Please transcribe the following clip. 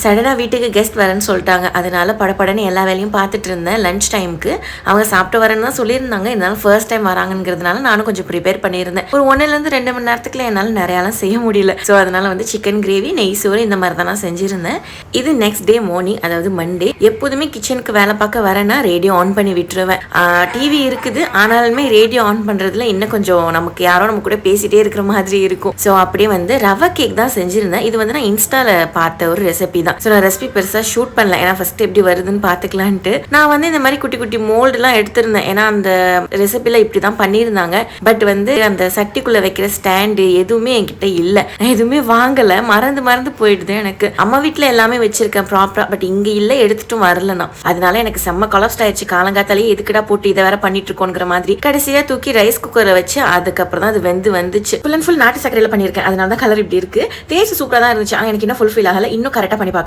சடனாக வீட்டுக்கு கெஸ்ட் வரேன்னு சொல்லிட்டாங்க. அதனால படப்படன்னு எல்லா வேலையும் பார்த்துட்டு இருந்தேன். லஞ்ச் டைமுக்கு அவங்க சாப்பிட்டு வரேன்னு தான் சொல்லியிருந்தாங்க. இருந்தாலும் ஃபர்ஸ்ட் டைம் வராங்கிறதுனால நானும் கொஞ்சம் ப்ரிப்பேர் பண்ணியிருந்தேன். ஒரு 1லேருந்து 2 மணி நேரத்துக்குள்ள என்னால் நிறையாலாம் செய்ய முடியல. ஸோ அதனால வந்து சிக்கன் கிரேவி, நெய் சோறு இந்த மாதிரி தான் நான் செஞ்சுருந்தேன். இது நெக்ஸ்ட் டே மார்னிங், அதாவது மண்டே. எப்போதுமே கிச்சனுக்கு வேலை பார்க்க வரேன்னா ரேடியோ ஆன் பண்ணி விட்டுருவேன். டிவி இருக்குது, ஆனாலுமே ரேடியோ ஆன் பண்ணுறதுல இன்னும் கொஞ்சம் நமக்கு யாரோ நம்ம கூட பேசிட்டே இருக்கிற மாதிரி இருக்கும். ஸோ அப்படியே வந்து ரவை கேக் தான் செஞ்சுருந்தேன். இது வந்து நான் இன்ஸ்டால பார்த்த ஒரு ரெசிபி தான். ஸோ நான் ரெசிபி பெருசாக ஷூட் பண்ணல, ஏன்னா ஃபர்ஸ்ட் எப்படி வருதுன்னு பார்த்துக்கலான்ட்டு. நான் வந்து இந்த மாதிரி குட்டி குட்டி மோல்டுலாம் எடுத்திருந்தேன். ஏன்னா அந்த ரெசிபியில் இப்படி தான் பண்ணியிருந்தாங்க. பட் வந்து அந்த சட்டிக்குள்ளே வைக்கிற ஸ்டாண்டு எதுவுமே என்கிட்ட இல்லை. நான் எதுவுமே வாங்கலை, மறந்து போயிடுது எனக்கு. அம்மா வீட்டில் எல்லாமே வச்சிருக்கேன் ப்ராப்பராக, பட் இங்கே இல்லை, எடுத்துட்டும் வரல நான். அதனால எனக்கு செம்ம கொலாப்ஸ்ட் ஆயிடுச்சு. காலங்காத்தாலேயே எதுக்குடா போட்டு இதை வேற பண்ணிட்டு இருக்கோங்கிற மாதிரி. கடைசியாக தூக்கி ரைஸ் குக்கரை வச்சு அதுக்கப்புறம் தான் அது வந்துச்சு. ஃபுல் அண்ட் ஃபுல் நாட்டு சக்கரையில் பண்ணியிருக்கேன். அதனால தான் கலர் இப்படி இருக்கு. டேஸ்ட் சூப்பராக தான் இருந்துச்சு. ஆனால் எனக்கு இன்னும் ஃபுல் ஃபீல் ஆகலை. இன்னும் கரெக்டாக பண்ணி